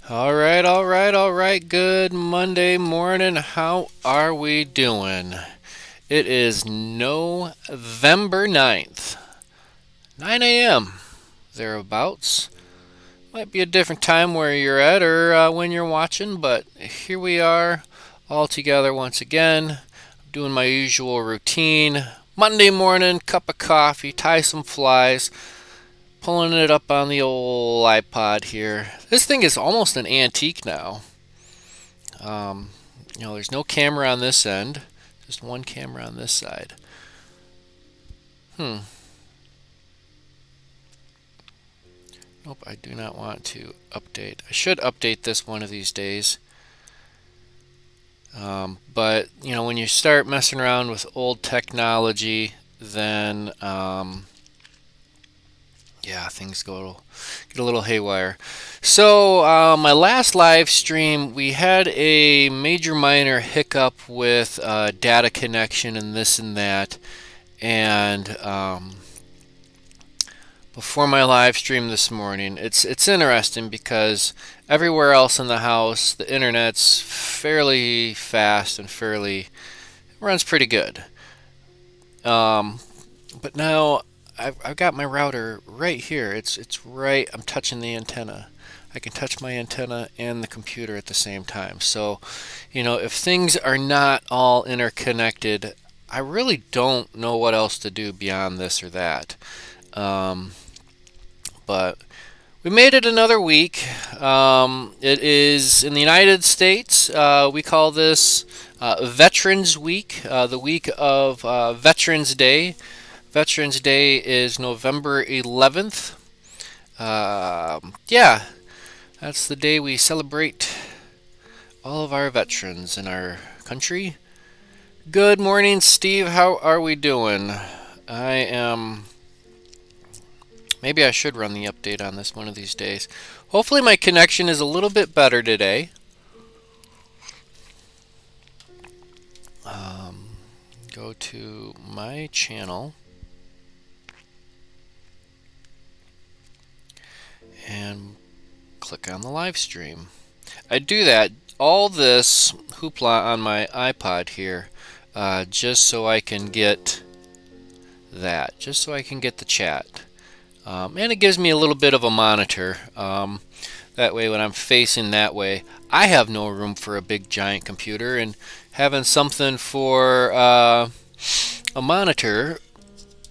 All right. Good Monday morning. How are we doing? It is November 9th, 9 a.m. thereabouts. Might be a different time where you're at or when you're watching, but here we are all together once again, doing my usual routine. Monday morning, cup of coffee, tie some flies, pulling it up on the old iPod here. This thing is almost an antique now. Um, there's no camera on this end, just one camera on this side. Hmm. Nope, I do not want to update. I should update this one of these days. But when you start messing around with old technology, then yeah, things get a little haywire. So my last live stream, we had a major minor hiccup with data connection and this and that, and before my live stream this morning, it's interesting because everywhere else in the house, the internet's fairly fast and fairly runs pretty good. Um, but now I've got my router right here. It's right. I'm touching the antenna. I can touch my antenna and the computer at the same time. So, if things are not all interconnected, I really don't know what else to do beyond this or that. Um, but we made it another week. It is in the United States. We call this Veterans Week, the week of Veterans Day. Veterans Day is November 11th. Yeah, that's the day we celebrate all of our veterans in our country. Good morning, Steve. How are we doing? I am. Maybe I should run the update on this one of these days. Hopefully, my connection is a little bit better today. Go to my channel and click on the live stream. I do that, all this hoopla on my iPod here, just so I can get that, just so I can get the chat. And it gives me a little bit of a monitor. That way, when I'm facing that way, I have no room for a big giant computer, and having something for a monitor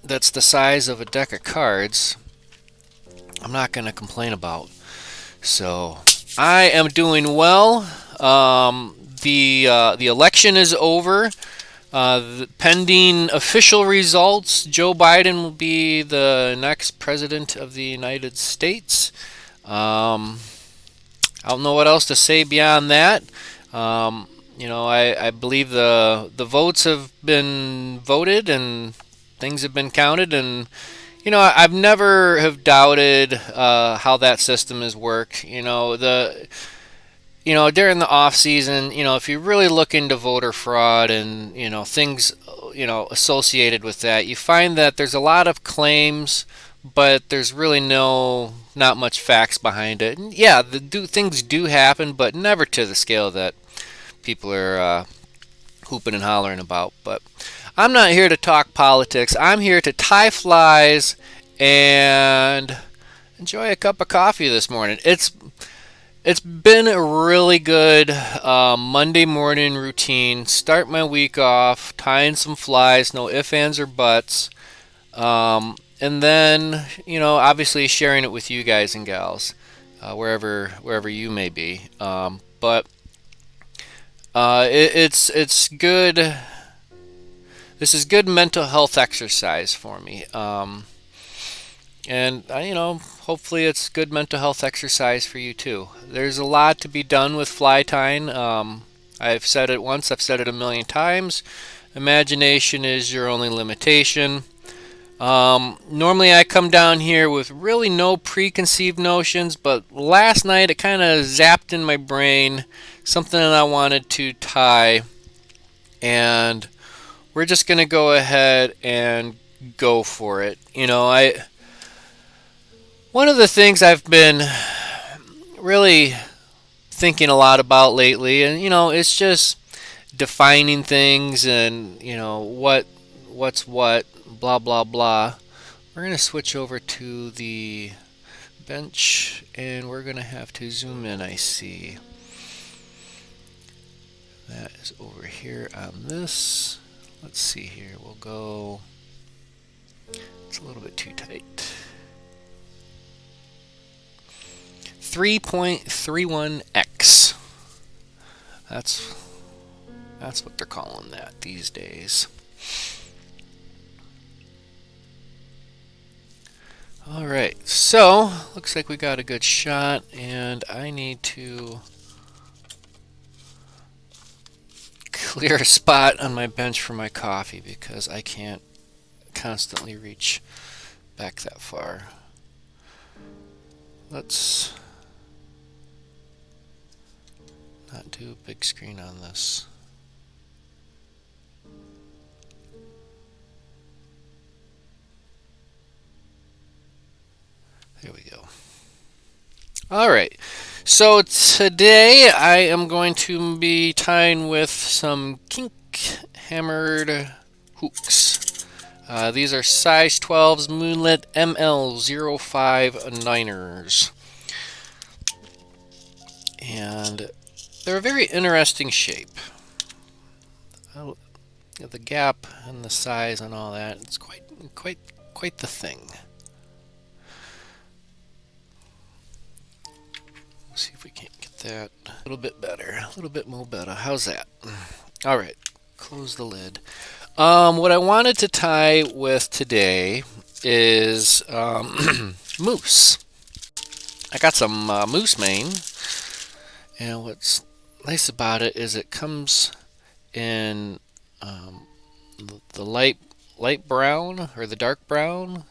that's the size of a deck of cards, I'm not going to complain about. So I am doing well. The election is over. Pending official results, Joe Biden will be the next president of the United States. I don't know what else to say beyond that. I believe the votes have been voted and things have been counted, and I've never have doubted how that system has worked. During the off season, if you really look into voter fraud and things associated with that, you find that there's a lot of claims, but there's really not much facts behind it. And yeah, things do happen, but never to the scale that people are hooping and hollering about. But I'm not here to talk politics. I'm here to tie flies and enjoy a cup of coffee this morning. It's been a really good Monday morning routine. Start my week off tying some flies, no ifs, ands, or buts. And then, obviously sharing it with you guys and gals, wherever you may be. But it's good. This is good mental health exercise for me. And hopefully it's good mental health exercise for you too. There's a lot to be done with fly tying. I've said it once, I've said it a million times. Imagination is your only limitation. Normally I come down here with really no preconceived notions, but last night it kind of zapped in my brain something that I wanted to tie, and we're just going to go ahead and go for it. One of the things I've been really thinking a lot about lately, and it's just defining things and what's what, blah blah blah. We're going to switch over to the bench and we're going to have to zoom in. I see that is over here on this. Let's see here. We'll go, it's a little bit too tight. 3.31x. That's what they're calling that these days. Alright, so looks like we got a good shot, and I need to clear a spot on my bench for my coffee because I can't constantly reach back that far. Let's not do a big screen on this. There we go. Alright, so today I am going to be tying with some kink hammered hooks. These are size 12s Moonlit ML059ers. And they're a very interesting shape. The gap and the size and all that, it's quite the thing. Let's see if we can't get that a little bit better, a little bit more better. How's that? All right, close the lid. What I wanted to tie with today is moose. I got some moose mane, and what's nice about it is it comes in the light brown or the dark brown,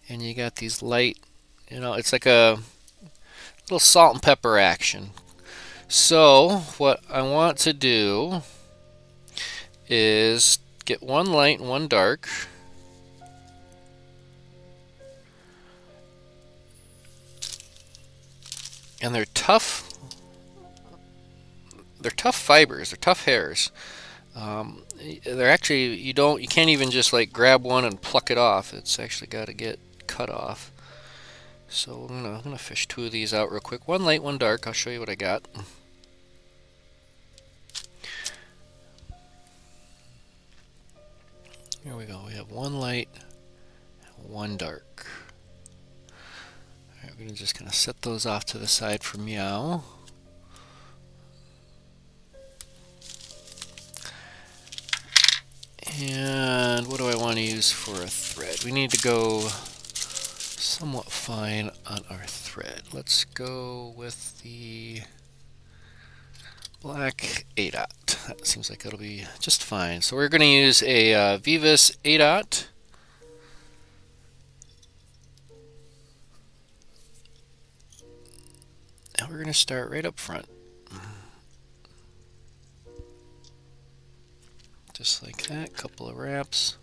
and you got these light, it's like a little salt and pepper action. So what I want to do is get one light and one dark, and they're tough fibers, they're tough hairs. They're actually, you can't even just like grab one and pluck it off. It's actually got to get cut off. So I'm gonna fish two of these out real quick. One light, one dark. I'll show you what I got. Here we go. We have one light, one dark. All right, we're gonna just kind of set those off to the side for meow. And what do I want to use for a thread? We need to go somewhat fine on our thread. Let's go with the black 8/0. That seems like it'll be just fine. So we're going to use a Vivus 8/0. And we're going to start right up front. Just like that, couple of wraps.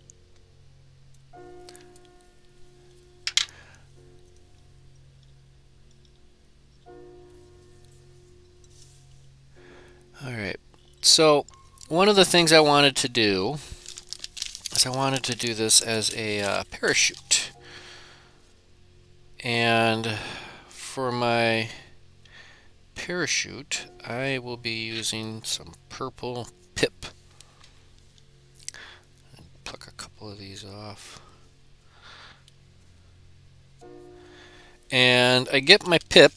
Alright, so one of the things I wanted to do is I wanted to do this as a parachute. And for my parachute, I will be using some purple pip. Pluck a couple of these off. And I get my pip.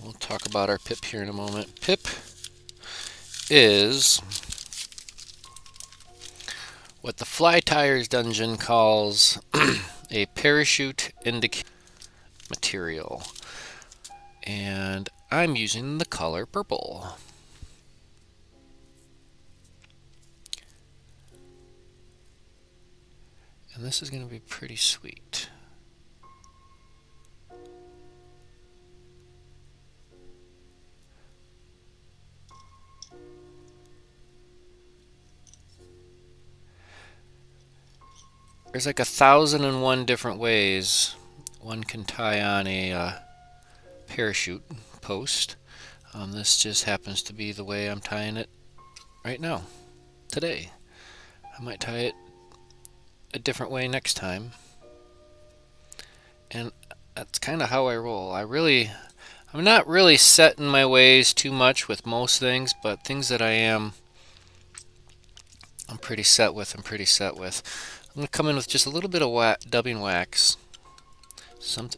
We'll talk about our pip here in a moment. Pip is what the Fly Tyers dungeon calls a parachute indicator material. And I'm using the color purple. And this is going to be pretty sweet. There's like 1,001 different ways one can tie on a parachute, post. This just happens to be the way I'm tying it right now, today. I might tie it a different way next time. And that's kind of how I roll. I'm not really set in my ways too much with most things, but things that I'm pretty set with. I'm going to come in with just a little bit of dubbing wax.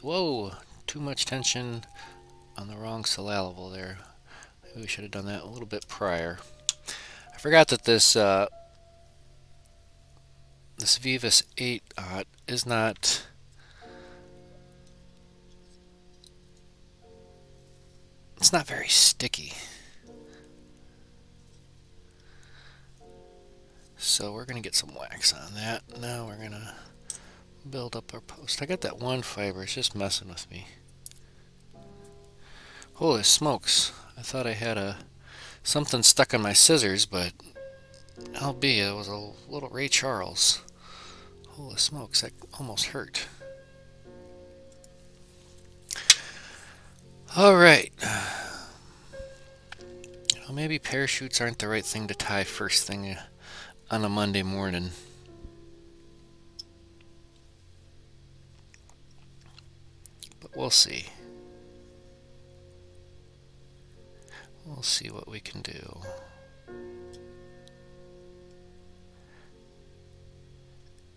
Whoa, too much tension on the wrong syllable there. Maybe we should have done that a little bit prior. I forgot that this Vivus 8-aught is not... It's not very sticky. So we're going to get some wax on that. Now we're going to build up our post. I got that one fiber. It's just messing with me. Holy smokes. I thought I had something stuck on my scissors, but albeit it was a little Ray Charles. Holy smokes, that almost hurt. Alright. Well, maybe parachutes aren't the right thing to tie first thing on a Monday morning. But we'll see. We'll see what we can do.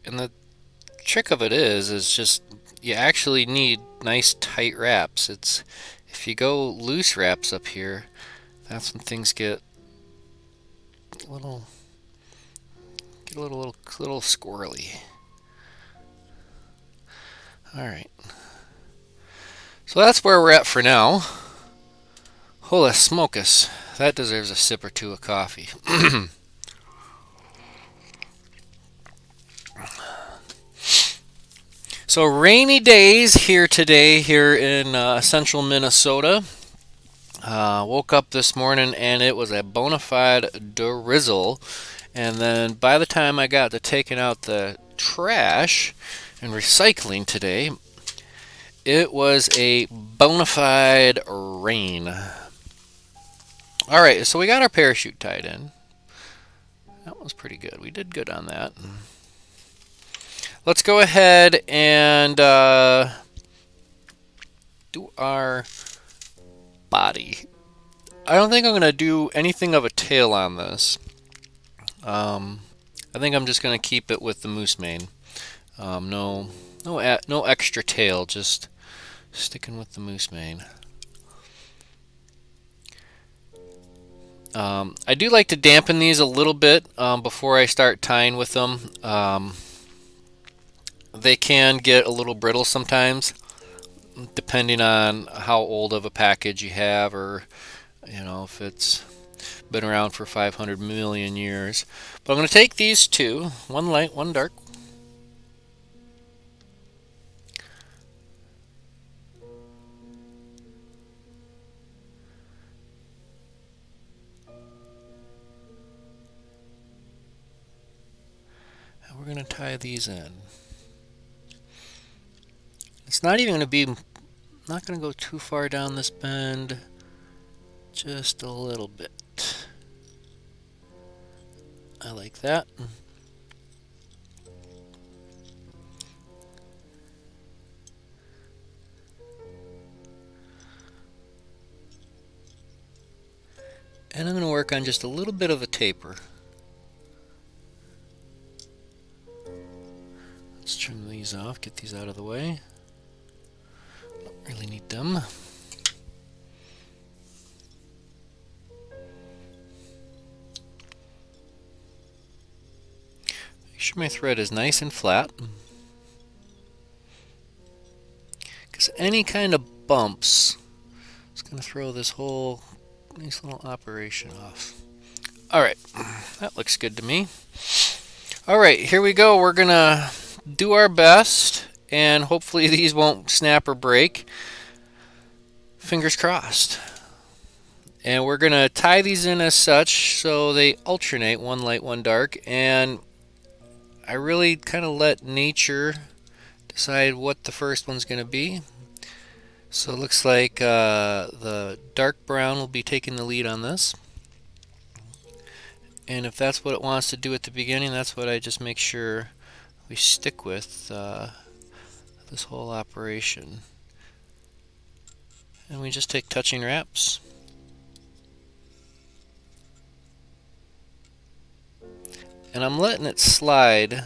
And the trick of it is just you actually need nice tight wraps. If you go loose wraps up here, that's when things get a little squirrely. All right. So that's where we're at for now. Holy smokus, that deserves a sip or two of coffee. So rainy days here today here in central Minnesota. Woke up this morning and it was a bona fide drizzle. And then by the time I got to taking out the trash and recycling today, it was a bona fide rain. Alright, so we got our parachute tied in. That was pretty good. We did good on that. Let's go ahead and do our body. I don't think I'm going to do anything of a tail on this. I think I'm just going to keep it with the moose mane. No extra tail, just sticking with the moose mane. I do like to dampen these a little bit before I start tying with them. They can get a little brittle sometimes, depending on how old of a package you have, or if it's been around for 500 million years. But I'm going to take these two, one light, one dark. And we're going to tie these in. It's not even going to be, not going to go too far down this bend, just a little bit. I like that. And I'm going to work on just a little bit of a taper. Let's trim these off, get these out of the way. Don't really need them. Make sure my thread is nice and flat, because any kind of bumps is going to throw this whole nice little operation off. Alright, that looks good to me. Alright, here we go. We're going to do our best, and hopefully these won't snap or break. Fingers crossed. And we're going to tie these in as such so they alternate, one light, one dark, and I really kind of let nature decide what the first one's going to be. So it looks like the dark brown will be taking the lead on this. And if that's what it wants to do at the beginning, that's what I just make sure we stick with this whole operation. And we just take touching wraps. And I'm letting it slide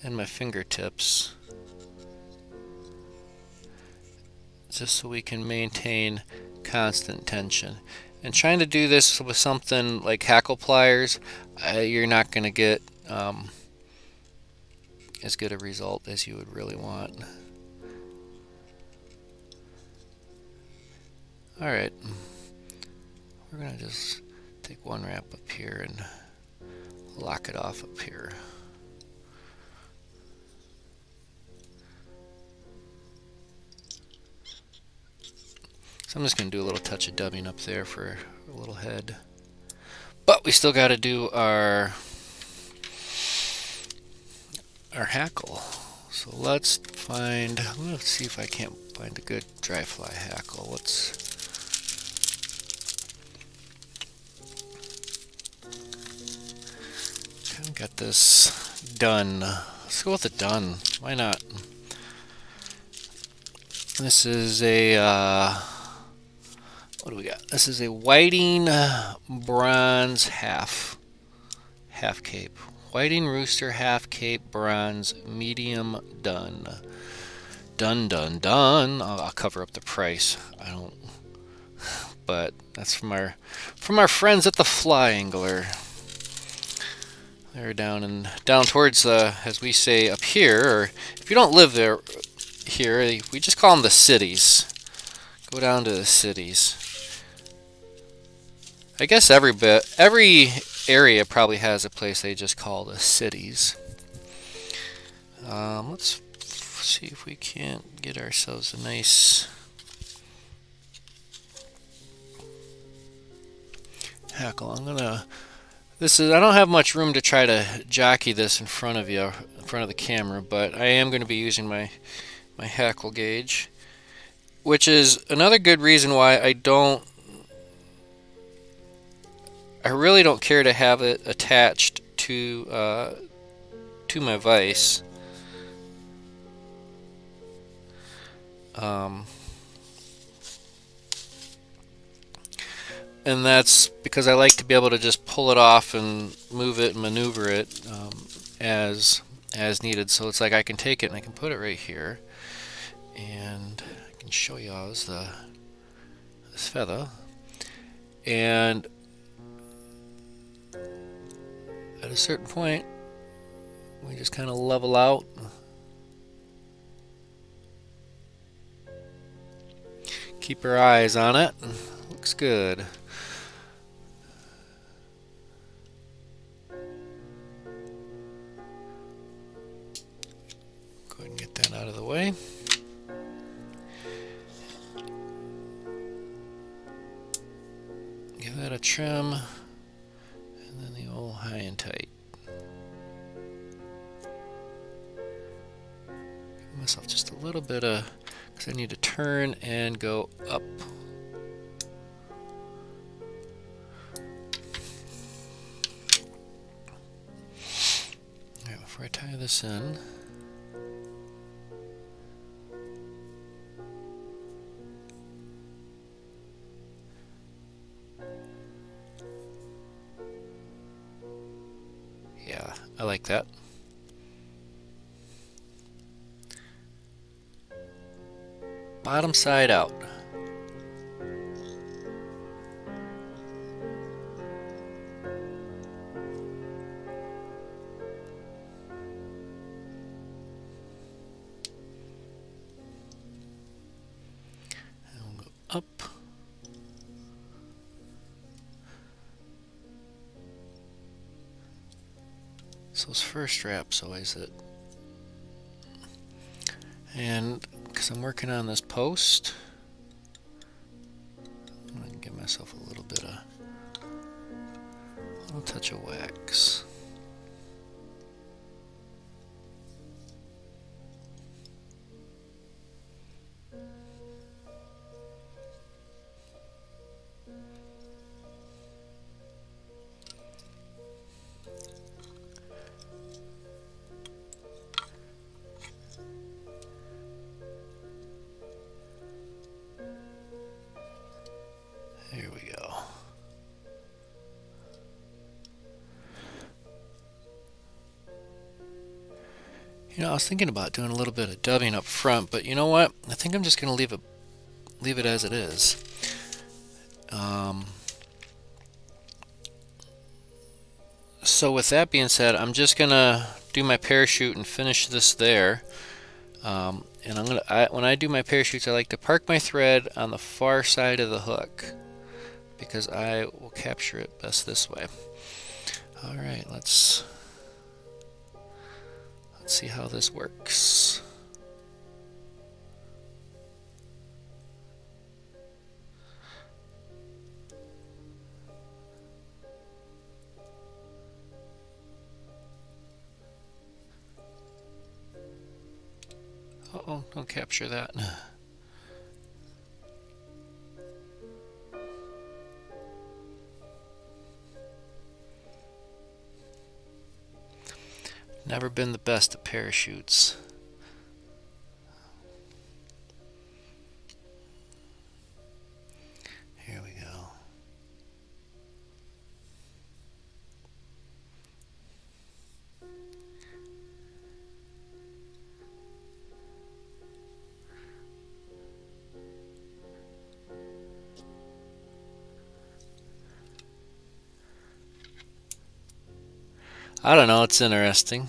in my fingertips just so we can maintain constant tension. And trying to do this with something like hackle pliers, you're not going to get as good a result as you would really want. Alright, we're going to just take one wrap up here and lock it off up here. So I'm just going to do a little touch of dubbing up there for a little head. But we still got to do our hackle. So let's see if I can't find a good dry fly hackle. Kind of got this done. Let's go with a done. Why not? This is a what do we got? This is a whiting bronze half cape. Whiting rooster half cape bronze medium done. Done. I'll cover up the price. I don't. But that's from our friends at the Fly Angler. They're down towards as we say up here, or if you don't live there here, we just call them the cities. Go down to the cities. I guess every area probably has a place they just call the cities. Let's see if we can't get ourselves a nice hackle. I don't have much room to try to jockey this in front of the camera, but I am going to be using my hackle gauge, which is another good reason why I really don't care to have it attached to my vise. And that's because I like to be able to just pull it off and move it and maneuver it as needed. So it's like I can take it and I can put it right here, and I can show you all this feather. And at a certain point, we just kind of level out. Keep your eyes on it. Looks good. Go ahead and get that out of the way. Give that a trim, and then the old high and tight. Give myself just a little bit of, because I need to turn and go up. Alright, before I tie this in, yeah, I like that. Bottom side out. And we'll go up. So those first wraps always it. And because I'm working on this post, I'm going to give myself a little touch of wax. I was thinking about doing a little bit of dubbing up front, but you know what? I think I'm just going to leave it as it is. So with that being said, I'm just going to do my parachute and finish this there. And when I do my parachutes, I like to park my thread on the far side of the hook because I will capture it best this way. All right, let's see how this works. Uh-oh, don't capture that. Never been the best at parachutes. Here we go. I don't know, it's interesting.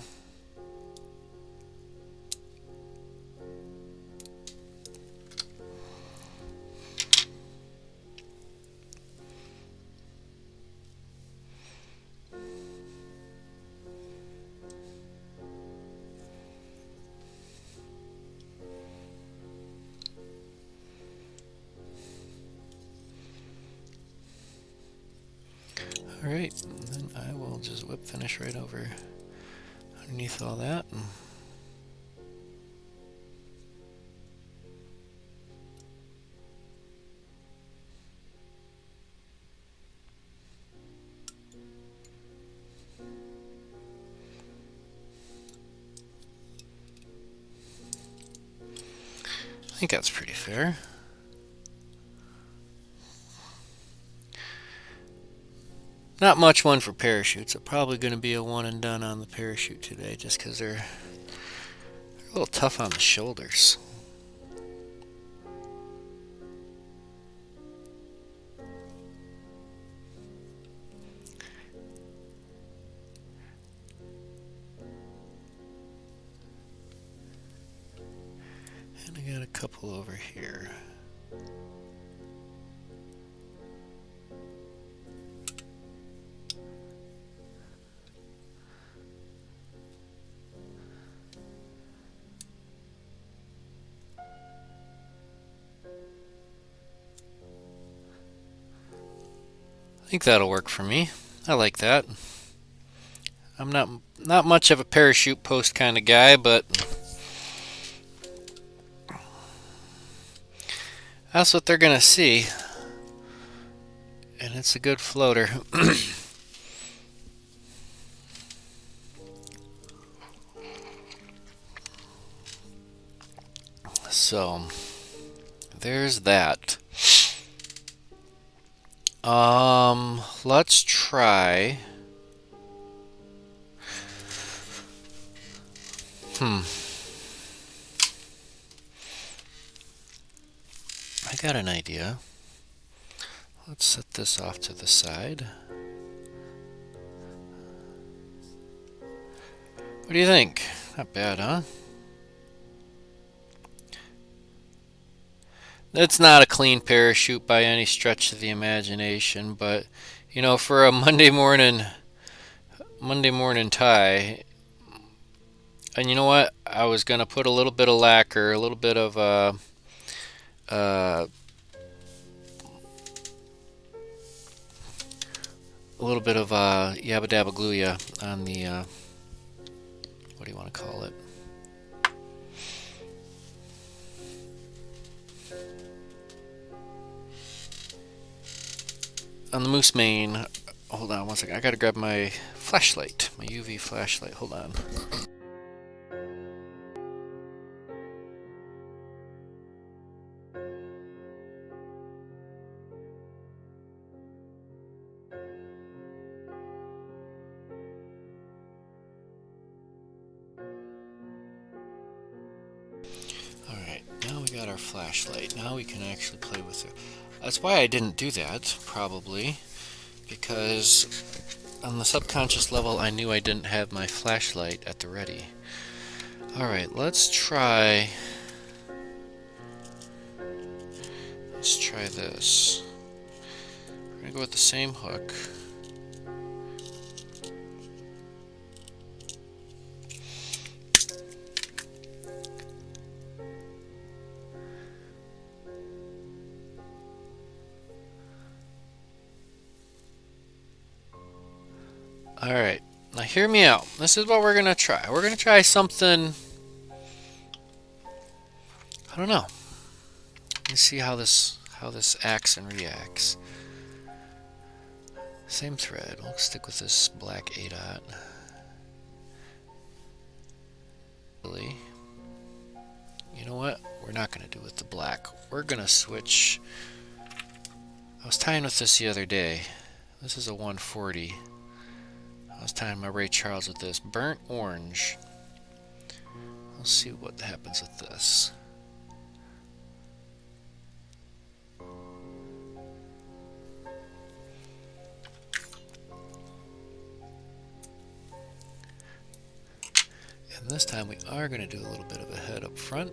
Alright, then I will just whip finish right over underneath all that. I think that's pretty fair. Not much one for parachutes. I'm probably going to be a one and done on the parachute today just because they're a little tough on the shoulders. And I got a couple over here. I think that'll work for me. I like that. I'm not much of a parachute post kind of guy, but that's what they're gonna see. And it's a good floater. So there's that. Let's try. I got an idea. Let's set this off to the side. What do you think? Not bad, huh? It's not a clean parachute by any stretch of the imagination, but for a Monday morning tie, and you know what? I was gonna put a little bit of lacquer, a little bit of yabba dabba gluya on the what do you want to call it? On the moose mane. Hold on one second. I gotta grab my flashlight, my UV flashlight. Hold on. our flashlight. Now we can actually play with it. That's why I didn't do that, probably, because on the subconscious level I knew I didn't have my flashlight at the ready. Alright, let's try this. We're going to go with the same hook. Alright, now hear me out. This is what we're going to try. We're going to try something, I don't know. Let's see how this acts and reacts. Same thread. We'll stick with this black A-dot. You know what? We're not going to do with the black. We're going to switch. I was tying with this the other day. This is a 140. I was tying my Ray Charles with this. Burnt orange. Let's see what happens with this. And this time we are going to do a little bit of a head up front.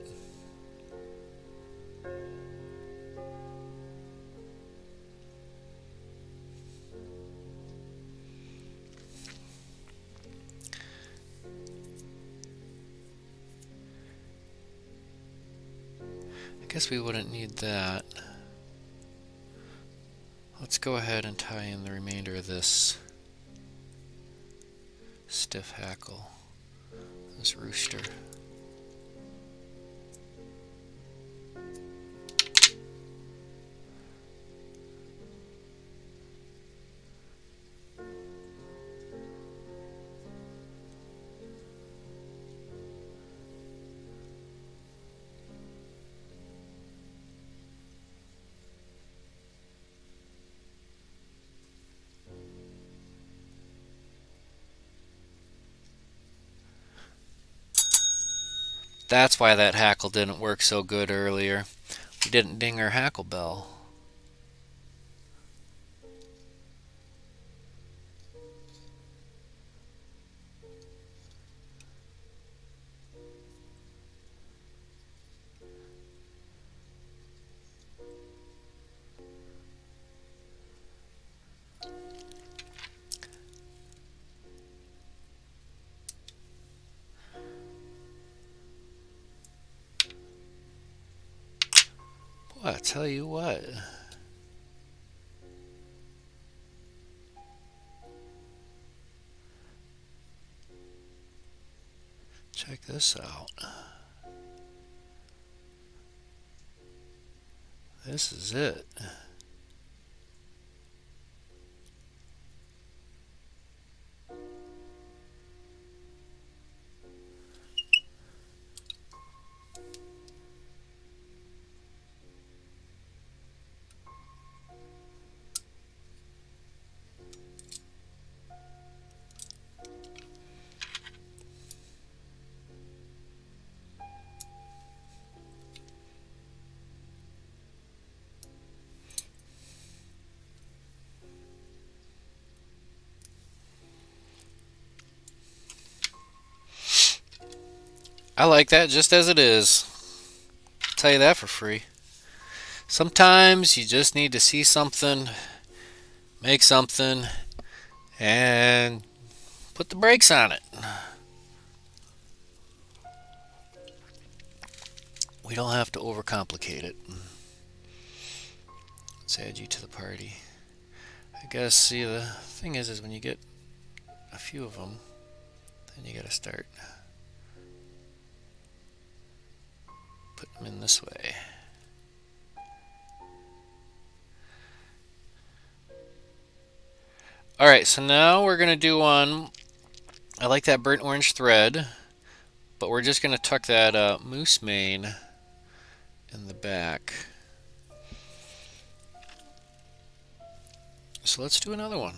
I guess we wouldn't need that. Let's go ahead and tie in the remainder of this stiff hackle, this rooster. That's why that hackle didn't work so good earlier. We didn't ding our hackle bell. Boy, I tell you what. Check this out. This is it. I like that just as it is. I'll tell you that for free. Sometimes you just need to see something, make something, and put the brakes on it. We don't have to overcomplicate it. Let's add you to the party. I guess, see, the thing is when you get a few of them, then you gotta start putting them in this way. Alright, so now we're gonna do one. I like that burnt orange thread, but we're just gonna tuck that moose mane in the back. So let's do another one.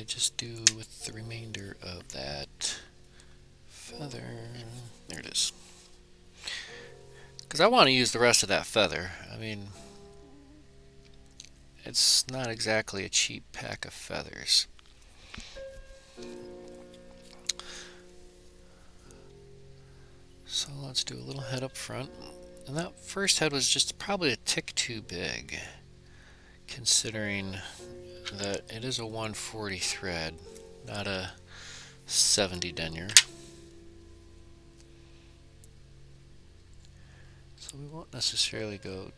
just do with the remainder of that feather? There it is. Because I want to use the rest of that feather. I mean, it's not exactly a cheap pack of feathers. So let's do a little head up front. And that first head was just probably a tick too big, considering that it is a 140 thread, not a 70 denier. So we won't necessarily go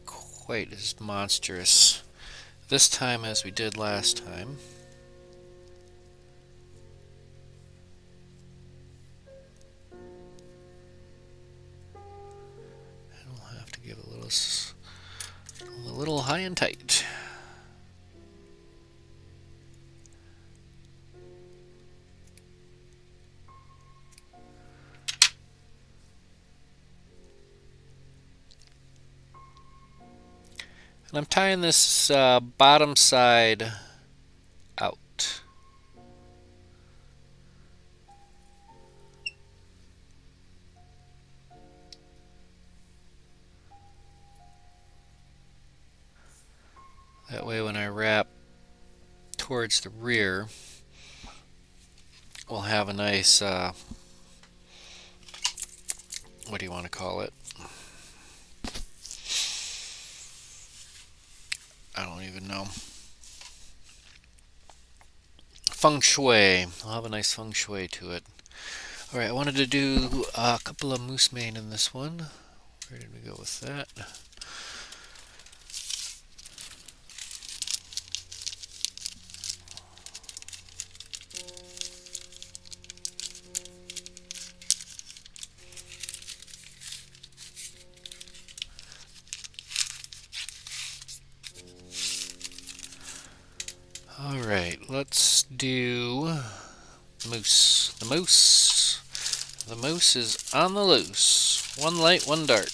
quite as monstrous this time as we did last time. And we'll have to give a little high and tight. And I'm tying this bottom side out. That way when I wrap towards the rear, we'll have a nice, what do you want to call it? I don't even know. Feng shui. I'll have a nice feng shui to it. Alright, I wanted to do a couple of moose mane in this one. Where did we go with that? Alright, let's do moose. The moose. The moose is on the loose. One light, one dark.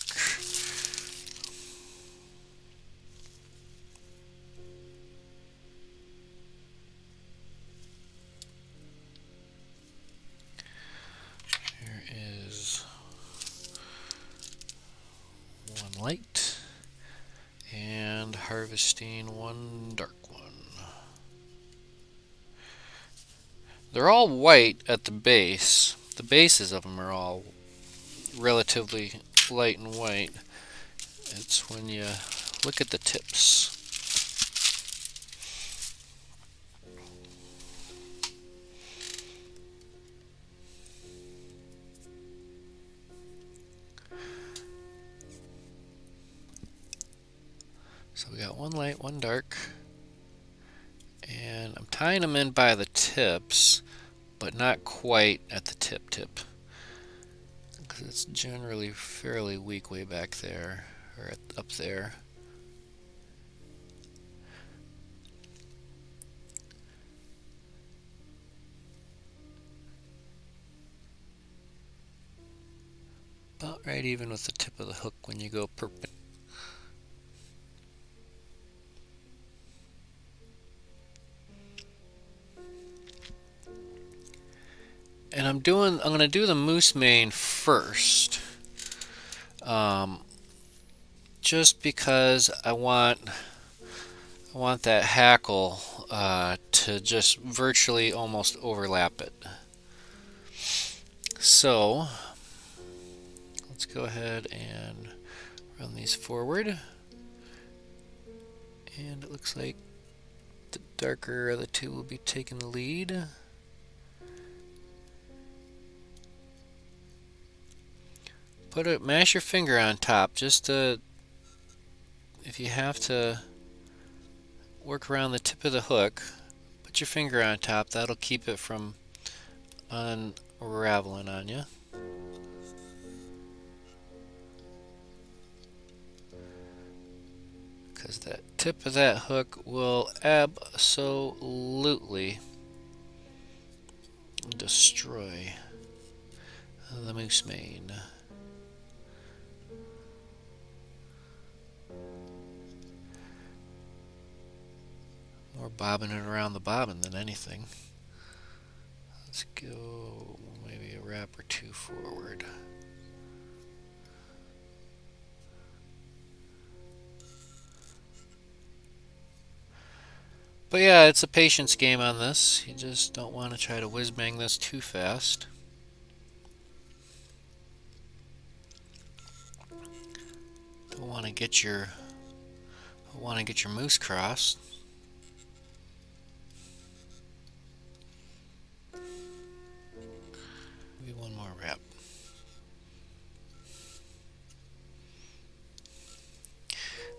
Here is one light and harvesting one dark one. They're all white at the base. The bases of them are all relatively light and white. It's when you look at the tips. So we got one light, one dark. And I'm tying them in by the tips, but not quite at the tip, because it's generally fairly weak way back there, or up there. About right even with the tip of the hook when you go perpendicular. And I'm going to do the moose mane first, just because I want that hackle to just virtually almost overlap it. So let's go ahead and run these forward, and it looks like the darker of the two will be taking the lead. Mash your finger on top, just to, if you have to work around the tip of the hook, put your finger on top. That'll keep it from unraveling on you. Because that tip of that hook will absolutely destroy the moose mane. More bobbing it around the bobbin than anything. Let's go maybe a wrap or two forward. But yeah, it's a patience game on this. You just don't want to try to whiz bang this too fast. Don't want to get your moose crossed. Maybe one more wrap.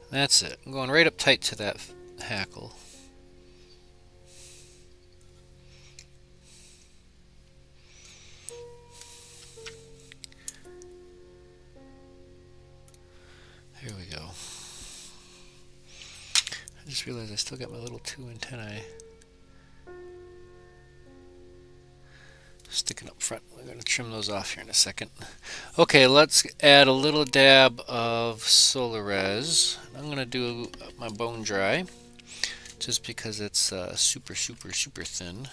That's it. I'm going right up tight to that hackle. Here we go. I just realized I still got my little two antennae sticking up front. We're going to trim those off here in a second. Okay, let's add a little dab of Solar Res. I'm going to do my bone dry just because it's super thin.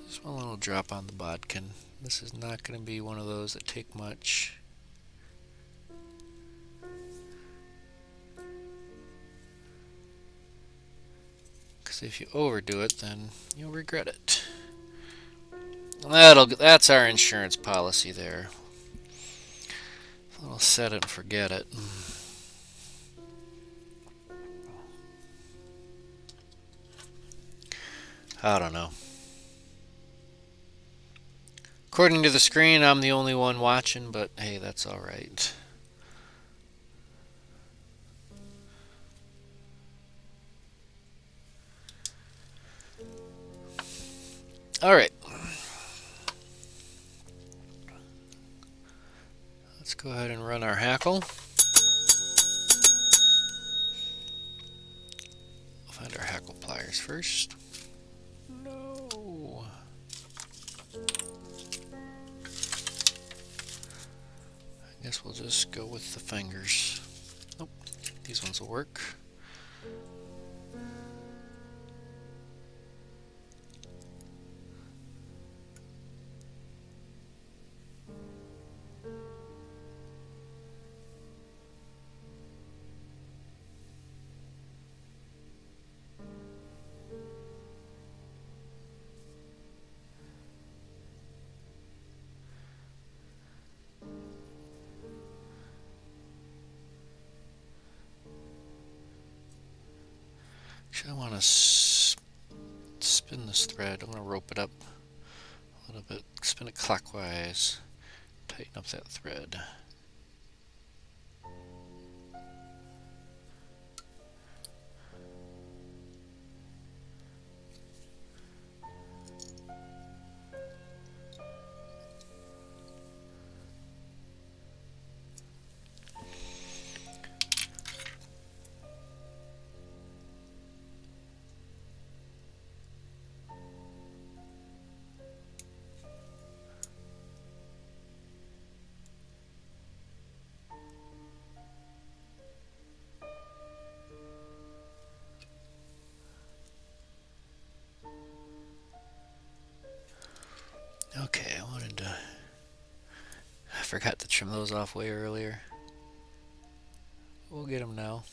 Just one little drop on the bodkin. This is not going to be one of those that take much. Because if you overdo it, then you'll regret it. That's our insurance policy there. A little set it and forget it. I don't know. According to the screen, I'm the only one watching, but hey, that's alright. Alright. Let's go ahead and run our hackle. We'll find our hackle pliers first. No. I guess we'll just go with the fingers. Nope, these ones will work. Actually, I want to spin this thread. I'm going to rope it up a little bit, spin it clockwise, tighten up that thread. Okay, I forgot to trim those off way earlier. We'll get them now.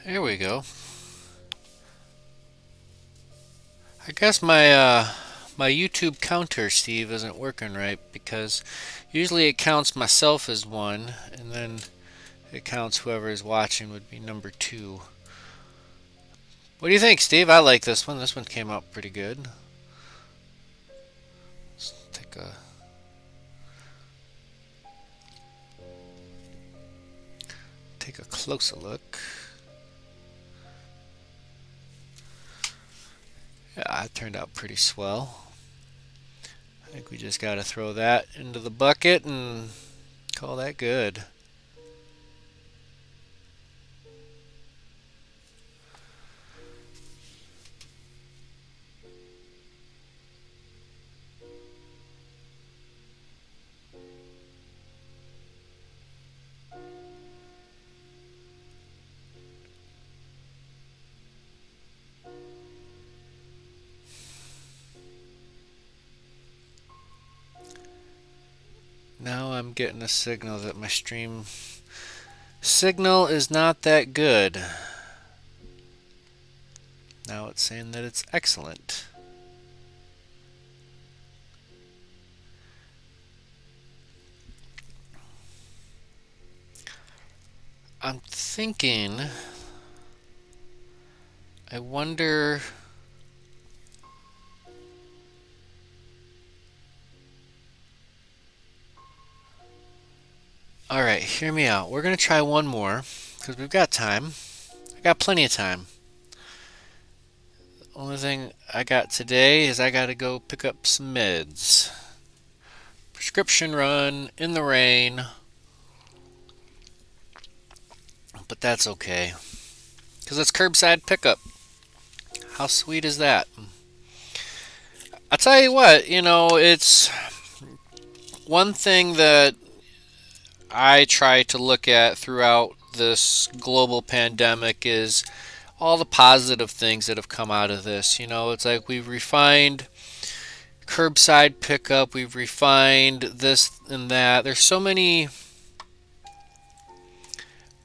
There we go. I guess my YouTube counter, Steve, isn't working right because usually it counts myself as one, and then it counts whoever is watching would be number 2. What do you think, Steve? I like this one. This one came out pretty good. take a closer look. Yeah, it turned out pretty swell. I think we just got to throw that into the bucket and call that good. Now I'm getting a signal that my stream signal is not that good. Now it's saying that it's excellent. I'm thinking, I wonder, alright, hear me out. We're going to try one more, because we've got time. I got plenty of time. The only thing I got today is I got to go pick up some meds. Prescription run, in the rain. But that's okay, because it's curbside pickup. How sweet is that? I'll tell you what, it's one thing that I try to look at throughout this global pandemic is all the positive things that have come out of this. It's like we've refined curbside pickup, we've refined this and that. There's so many,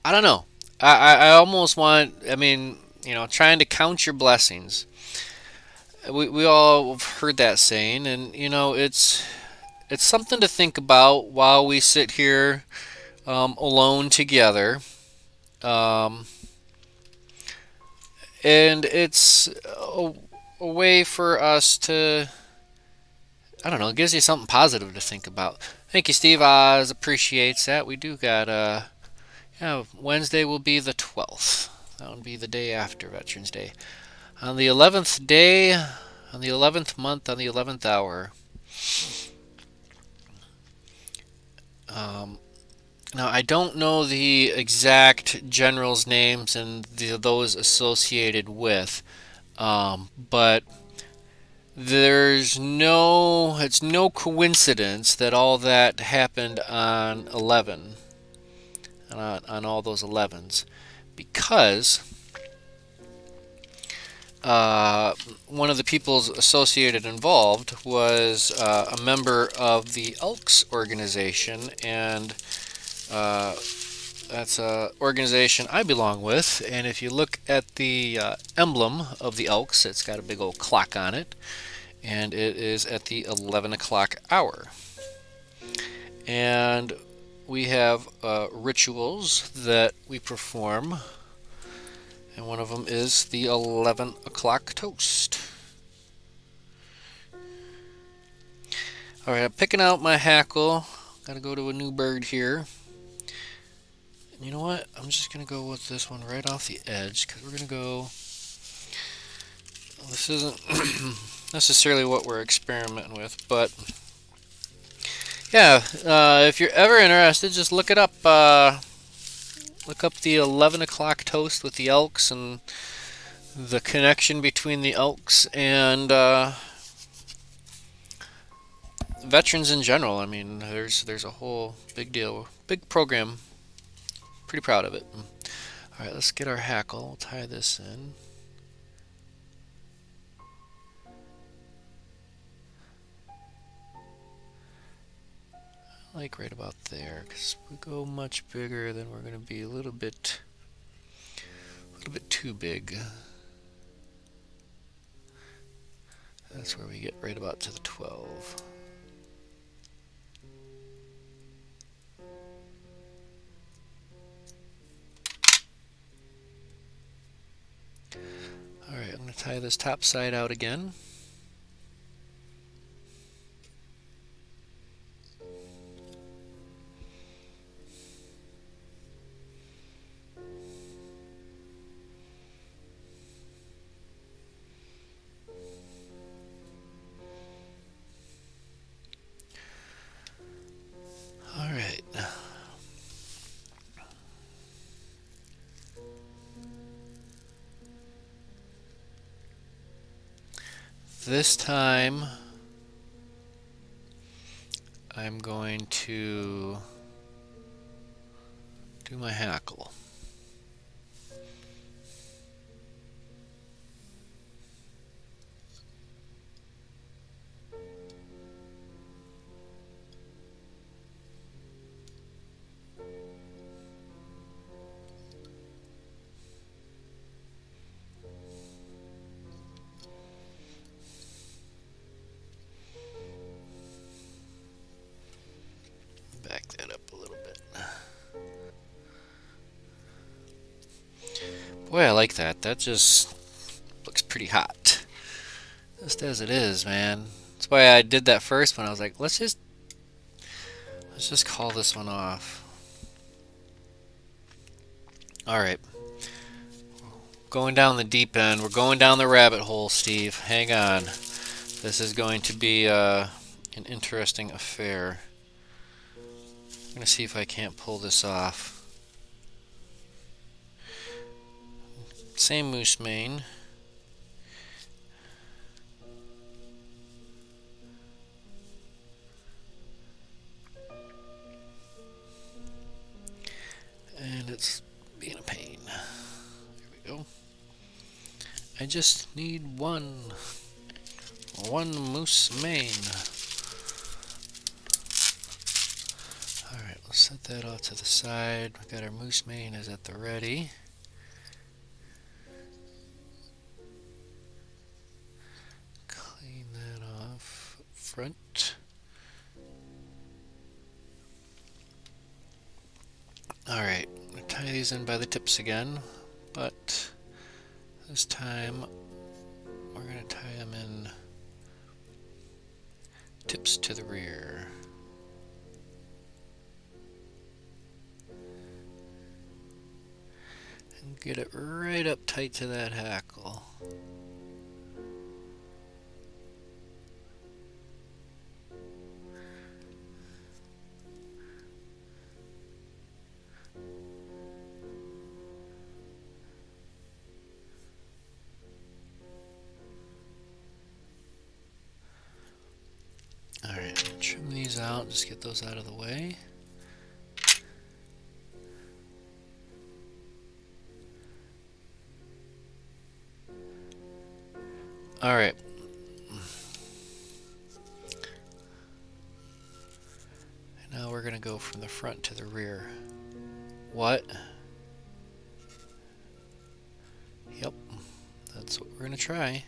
I don't know. I almost want, trying to count your blessings. We all have heard that saying, and it's something to think about while we sit here alone together. And it's a way for us to, I don't know, it gives you something positive to think about. Thank you, Steve Oz. Appreciates that. We do got, Wednesday will be the 12th. That would be the day after Veterans Day. On the 11th day, on the 11th month, on the 11th hour. Now, I don't know the exact generals' names and those associated with, but it's no coincidence that all that happened on 11, on all those 11s, because one of the peoples associated involved was a member of the Elks organization, and that's an organization I belong with. And if you look at the emblem of the Elks, it's got a big old clock on it, and it is at the 11 o'clock hour. And we have rituals that we perform, and one of them is the 11 o'clock toast. Alright, I'm picking out my hackle. Gotta go to a new bird here. And you know what? I'm just gonna go with this one right off the edge, because we're gonna go. This isn't necessarily what we're experimenting with, but yeah, if you're ever interested, just look it up. Look up the 11 o'clock toast with the Elks and the connection between the Elks and veterans in general. I mean, there's a whole big deal, big program. Pretty proud of it. All right, let's get our hackle. We'll tie this in. Like right about there, because if we go much bigger, then we're going to be a little bit too big. That's where we get right about to the 12. Alright, I'm going to tie this top side out again. This time I'm going to do my hackle. Back that up a little bit. Boy, I like that. That just looks pretty hot. Just as it is, man. That's why I did that first one. I was like, let's just call this one off. All right. Going down the deep end. We're going down the rabbit hole, Steve. Hang on. This is going to be an interesting affair. I'm going to see if I can't pull this off. Same moose mane. And it's being a pain. There we go. I just need one moose mane. Alright, let's set that off to the side. We got our moose mane is at the ready. Clean that off up front. Alright, I'm going to tie these in by the tips again, but this time we're going to tie them in tips to the rear. And get it right up tight to that hackle. Alright, trim these out, just get those out of the way. Alright. And now we're going to go from the front to the rear. What? Yep, that's what we're going to try.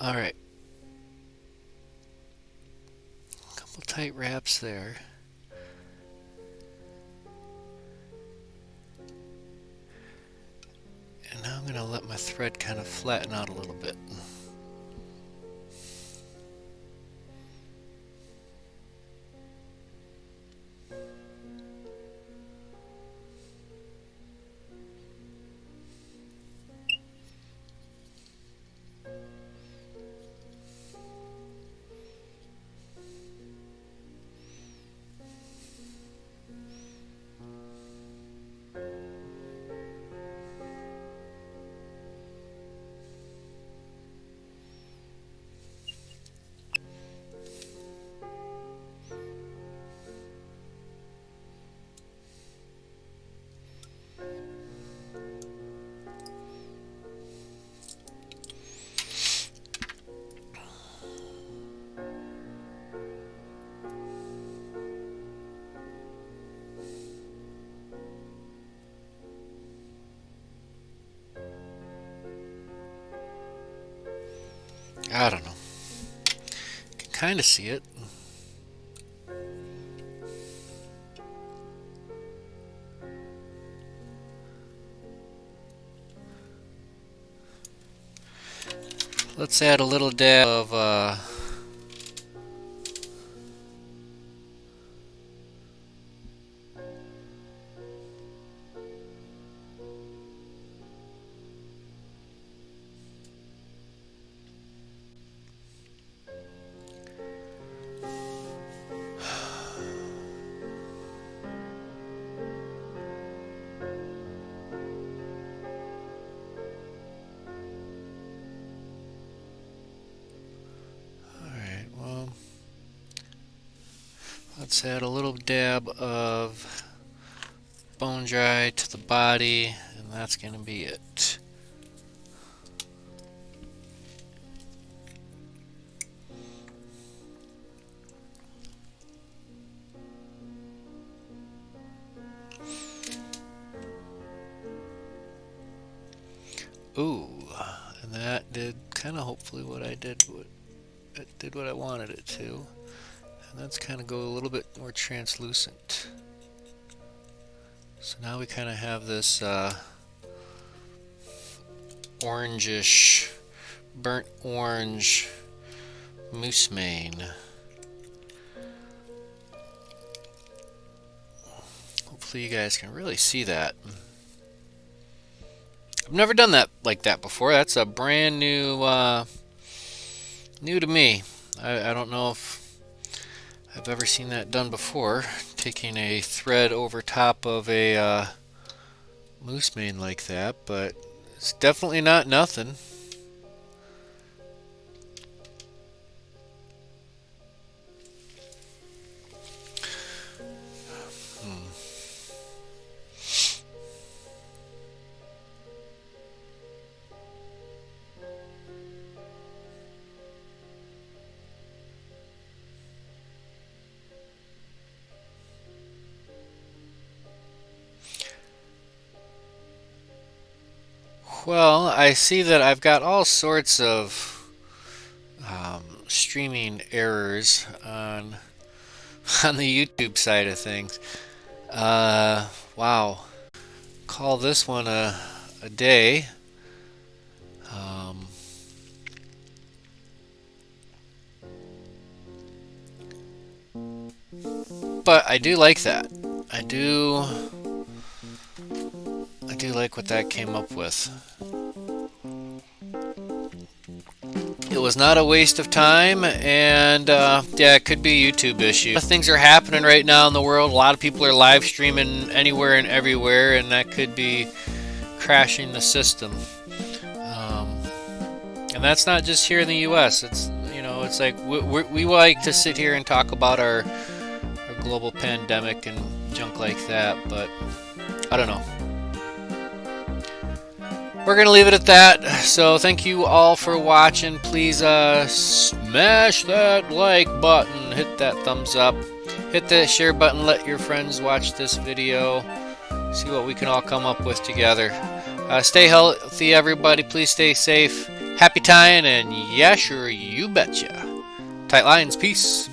Alright. Couple tight wraps there. And now I'm going to let my thread kind of flatten out a little bit. I don't know. You can kind of see it. Let's add a little dab of let's add a little dab of bone dry to the body, and that's going to be it. Ooh, and that did kind of hopefully what I did. It did what I wanted it to. And let's kind of go a little bit more translucent. So now we kind of have this orangish, burnt orange moose mane. Hopefully you guys can really see that. I've never done that like that before. That's a brand new, new to me. I don't know if I've ever seen that done before. Taking a thread over top of a moose mane like that, but it's definitely not nothing. Well, I see that I've got all sorts of streaming errors on the YouTube side of things. Wow. Call this one a day. But I do like that. I do like what that came up with. It was not a waste of time, and yeah, it could be a YouTube issue. Things are happening right now in the world. A lot of people are live streaming anywhere and everywhere, and that could be crashing the system. And that's not just here in the U.S. It's, you know, it's like we like to sit here and talk about our global pandemic and junk like that, but I don't know. We're going to leave it at that. So thank you all for watching. Please smash that like button. Hit that thumbs up. Hit that share button. Let your friends watch this video. See what we can all come up with together. Stay healthy, everybody. Please stay safe. Happy tying, and yeah, sure, you betcha. Tight lines. Peace.